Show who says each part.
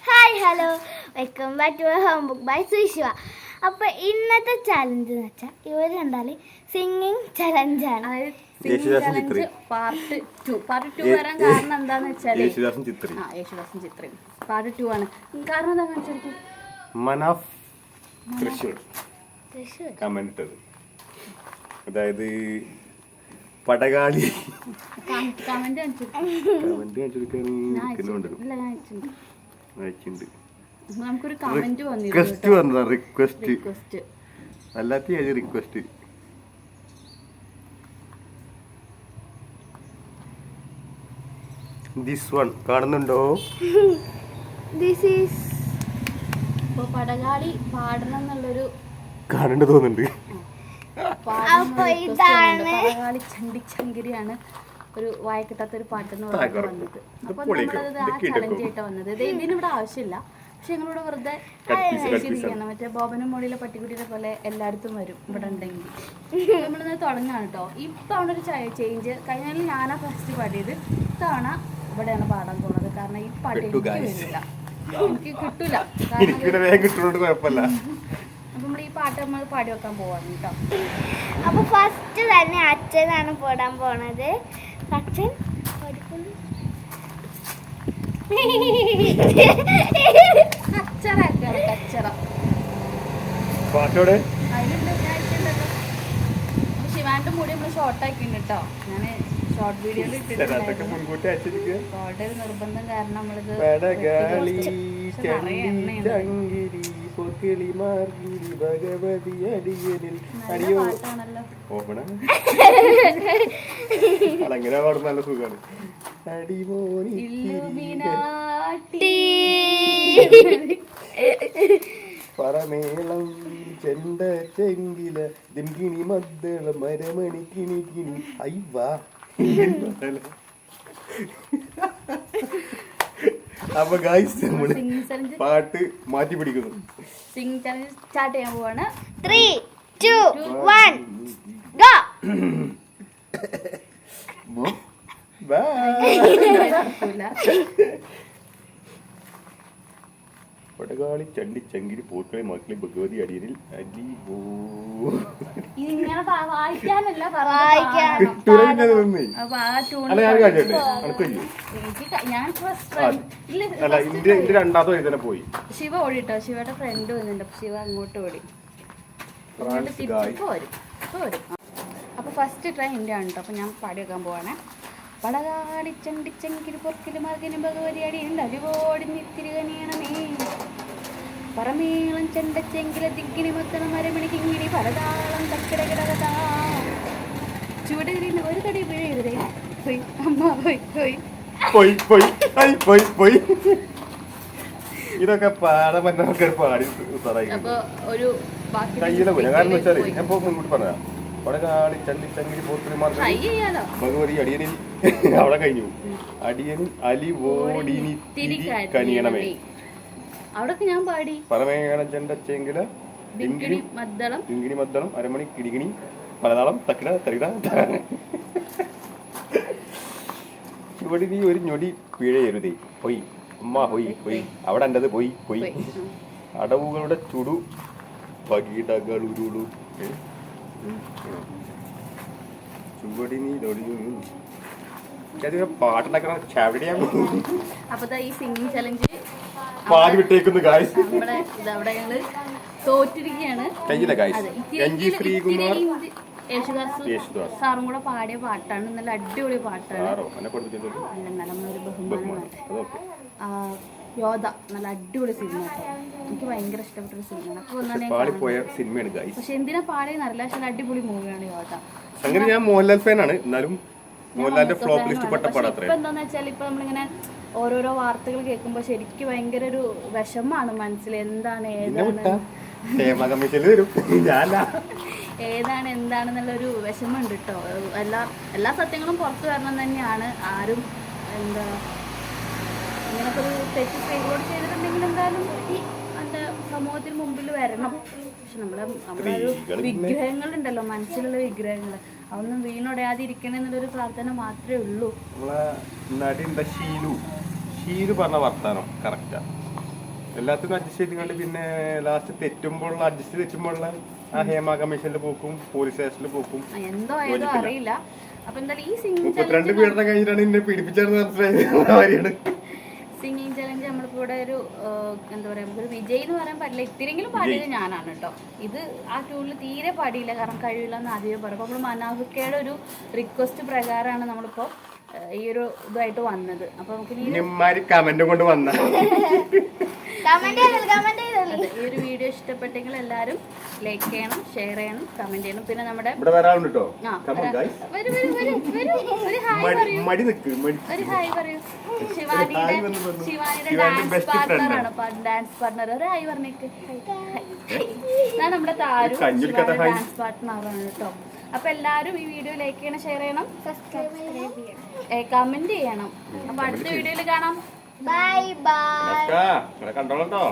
Speaker 1: Hi hello welcome back to home book by Sushiva. അപ്പൊ ഇന്നത്തെ challenge എന്ന് വെച്ചാൽ ഇവർ രണ്ടാല് സിംഗിങ് ചലഞ്ചാണ്. പാർട്ട് 2 വരാൻ കാരണം എന്താന്ന് വെച്ചാല് യേശുദാസും ചിത്രയും പാർട്ട് 2 ആണ്. കാരണം എന്താ കാണിച്ചു
Speaker 2: തൃശ്ശൂർ കമന്റ്, അതായത് പടകാളി
Speaker 1: കമന്റ് നമുക്കൊരു കമന്റ്
Speaker 2: റിക്വസ്റ്റ് അല്ലാത്ത റിക്വസ്റ്റ്. ദിസ് വൺ കാണുന്നുണ്ടോ?
Speaker 1: പടകാളി പാടണം എന്നുള്ളൊരു
Speaker 2: കാണേണ്ട തോന്നുന്നുണ്ട്.
Speaker 1: പടകാളി ചണ്ടിച്ചങ്കിരിയാണ് ഒരു വായ കിട്ടാത്തൊരു പാട്ടെന്ന് പറഞ്ഞിട്ട് വന്നത്. അപ്പൊ നമ്മളത് ആ ചലഞ്ച് ആയിട്ട് വന്നത്. ഇതിനിവിടെ ആവശ്യമില്ല, പക്ഷെ ഞങ്ങളിവിടെ വെറുതെ കഴിച്ചിരിക്കണം. മറ്റേ ബോബനും മോളിയിലെ പട്ടിക്കുട്ടിയുടെ പോലെ എല്ലായിടത്തും വരും ഇവിടെ ഉണ്ടെങ്കിൽ. നമ്മളിത് തുടങ്ങാണ് കേട്ടോ. ഇത്തവണ ഒരു ചേഞ്ച്. കഴിഞ്ഞാൽ ഞാനാ ഫസ്റ്റ് പാടിയത്, ഇത്തവണ ഇവിടെയാണ് പാടാൻ പോകുന്നത്. കാരണം ഈ പാട്ട് എനിക്ക് വരില്ല, എനിക്ക് കിട്ടൂല. അപ്പൊ നമ്മൾ ഈ പാട്ട് നമ്മൾ പാടി വെക്കാൻ പോവാണ് കേട്ടോ. അപ്പൊ ഫസ്റ്റ് തന്നെ അച്ഛനാണ് പാടാൻ പോണത്. അച്ഛൻ ശിവാന്റെ മുടി നമ്മള് ഷോർട്ട് ആക്കിണ്ട് കേട്ടോ. ഞാന് ഷോർട്ട് വീഡിയോയിൽ ഇട്ടിട്ടുണ്ടായിരുന്നു. നിർബന്ധം കാരണം നമ്മളിത്
Speaker 2: അങ്ങനെ പാടുന്ന നല്ല സുഖാണ്. പറമേളം ചെണ്ട ചെങ്കില ദിംകിണി മദ്ദള മരമണി കിണി കിണി അയ്വാ. അപ്പൊ ഗൈസ് നമ്മള് പാട്ട് മാറ്റി പിടിക്കുന്നു.
Speaker 1: സിംഗ് ചലഞ്ച് സ്റ്റാർട്ട് ചെയ്യാൻ പോവാണ്. 3, 2, 1 ഗോ.
Speaker 2: പടകാളി ചണ്ടി ചങ്കിരി പോർക്കളി മക്കളി ഭഗവതി അടിയനിൽ അലിവോ. രണ്ടാമത്തെ വഴി തന്നെ പോയി.
Speaker 1: ശിവ ഓടിട്ടോ. ശിവയുടെ ഫ്രണ്ട് വന്നിട്ടുണ്ട്. ശിവ അങ്ങോട്ട് ഓടി വരും. അപ്പൊ ഫസ്റ്റ് ട്രൈ എന്റെ ആണ് കേട്ടോ. അപ്പൊ ഞാൻ പാടി വെക്കാൻ പോവാണ്. പടകാളി ചണ്ടിച്ചെങ്കിരി പൊർക്കില് മകന് ഭഗവതി അടിയുണ്ട് അരിവോടി നിത്തിരി കനിയണമേ. പറമേളം ചെണ്ടച്ചെങ്കില ദിക്കിനി മൊത്തം മരമണി കിങ്ങിണി പലതാളം തക്കിടകിടകതാ. ചുവടുകളിൽ ഒരു തടി വീഴരുതേ. പോയി അമ്മ
Speaker 2: പോയി. ഇതൊക്കെ പാടാൻ പാടി.
Speaker 1: അപ്പൊ ഒരു
Speaker 2: കയ്യിലെ കാരണം വെച്ചാല് ഞാൻ മുൻകൂട്ടി പറഞ്ഞ പടകാളി ചണ്ടിച്ചങ്കിരി പോർക്കളി ഭഗവതി അടിയനിൽ അവിടെ കഴിഞ്ഞു. അടിയനിൽ അലിവോടിനി കനിയണമേ.
Speaker 1: അവിടെ ഞാൻ പാടി
Speaker 2: പറമേളം ചെണ്ടച്ചെങ്കില ദിങ്കിണി മദ്ദളം അരമണി കിടികിണി പലതാളം തക്കിട തരിട. ഇവിടെ നീ ഒരു ഞൊടി പിഴയരുതേ. പോയി അമ്മ പോയി അവിടെ എന്റത് പോയി. അടവുകളുടെ ചുടു പകിടകളുരുളു ചുവടിനി പാട്ടുണ്ടാക്കണ ചാവടിയാണ്.
Speaker 1: അപ്പൊ ഈ സിംഗിങ് ചലഞ്ച്
Speaker 2: പാതി വിട്ടേക്കുന്നു ഗായ്സ്.
Speaker 1: നമ്മുടെ ഇതവിടെ ഞങ്ങള് തോറ്റിരിക്കുകയാണ്.
Speaker 2: ശ്രീകുമാർ
Speaker 1: യേശുദാസ് സാറും കൂടെ പാടിയ പാട്ടാണ്. നല്ല അടിപൊളി പാട്ടാണ്. നമ്മളൊരു ബഹുമാനമാണ്. യോധ നല്ല അടിപൊളി സിനിമ. എനിക്ക് ഭയങ്കര ഇഷ്ടപ്പെട്ടൊരു സിനിമയാണ്. പക്ഷെ എന്തിനാ പാടിയെന്ന് അറിയില്ല. പക്ഷെ അടിപൊളി മൂവിയാണ് യോധ.
Speaker 2: അങ്ങനെ ഞാൻ മോഹൻലാൽ ഫാനാണ്. എന്നാലും മോഹൻലാലിന്റെ ഫ്ലോപ്പ് ലിസ്റ്റ് പെട്ട പടം.
Speaker 1: ഇപ്പൊ എന്താന്ന് വെച്ചാൽ ഇപ്പൊ നമ്മളിങ്ങനെ ഓരോരോ വാർത്തകൾ കേൾക്കുമ്പോ ശരിക്കും ഭയങ്കര ഒരു വിഷമാണ് മനസ്സിൽ. എന്താണ് എന്താണെന്നുള്ളൊരു വിഷമമുണ്ട് കേട്ടോ. എല്ലാ സത്യങ്ങളും പുറത്തു വരണം തന്നെയാണ്. ആരും എന്താ ഇങ്ങനൊക്കെ ഒരു തെറ്റ് സ്ത്രീകളോട് ചെയ്തിട്ടുണ്ടെങ്കിൽ എന്തായാലും സമൂഹത്തിന് മുമ്പിൽ വരണം. പക്ഷെ നമ്മളെ ഒരു വിഗ്രഹങ്ങളുണ്ടല്ലോ, മനസ്സിലുള്ള വിഗ്രഹങ്ങൾ, അതൊന്നും വീണൊടയാതിരിക്കണം എന്നുള്ളൊരു പ്രാർത്ഥന മാത്രമേ ഉള്ളൂ.
Speaker 2: നമ്മളെ നടി എന്താ ഷീലു പറഞ്ഞ വർത്താനം കറക്റ്റാ. എല്ലാത്തിനും അഡ്ജസ്റ്റ് ചെയ്തുകൊണ്ട് പിന്നെ ലാസ്റ്റ് അഡ്ജസ്റ്റ് തെറ്റുമ്പോഴുള്ള ആ ഹേമ കമ്മീഷനിൽ പോക്കും പോലീസ് സ്റ്റേഷനിൽ പോക്കും
Speaker 1: എന്തോ ഏതോ അറിയില്ല. അപ്പൊ എന്തായാലും ഈ സിംഗിങ്
Speaker 2: 32 പീഡനം കഴിഞ്ഞിട്ടാണ് എന്നെ പീഡിപ്പിച്ചതെന്ന് മനസ്സിലായത്.
Speaker 1: സിംഗിങ് ചലഞ്ച് നമ്മളിപ്പോ ഇവിടെ ഒരു എന്താ പറയാ, ഒരു വിജയ് എന്ന് പറയാൻ പറ്റില്ല, ഇത്തിരെങ്കിലും പാടിയത് ഞാനാണ് കേട്ടോ. ഇത് ആ ടൂളിൽ തീരെ പാടിയില്ല, കാരണം കഴിയില്ല എന്ന് ആദ്യമേ പറയും. അപ്പോൾ നമ്മൾ മനാഫിക്കയുടെ ഒരു റിക്വസ്റ്റ് പ്രകാരമാണ് നമ്മളിപ്പോ ഈ ഒരു ഇതായിട്ട് വന്നത്. അപ്പൊ നമുക്ക്
Speaker 2: കമന്റ് കൊണ്ട് വന്ന
Speaker 1: ഈ ഒരു വീഡിയോ ഇഷ്ടപ്പെട്ടെങ്കിൽ എല്ലാരും ലൈക്ക് ചെയ്യണം, ഷെയർ ചെയ്യണം, കമന്റ് ചെയ്യണം. പിന്നെ നമ്മുടെ
Speaker 2: ഒരു
Speaker 1: ഹായ് പറയൂ. ശിവാനിയുടെ ഡാൻസ് പാർട്ണറാണ്, ഡാൻസ് പാർട്ണർ. ഒരു ഹായ് പറഞ്ഞേക്ക്. ഞാൻ നമ്മുടെ താരു ശിവാനിയുടെ ഡാൻസ് പാർട്ണറാണ് കേട്ടോ. അപ്പൊ എല്ലാരും ഈ വീഡിയോ ലൈക്ക് ചെയ്യണം, ഷെയർ ചെയ്യണം, കമന്റ് ചെയ്യണം. അപ്പൊ അടുത്ത വീഡിയോയിൽ കാണാം. Bye bye.
Speaker 2: കണ്ടോളട്ടോ.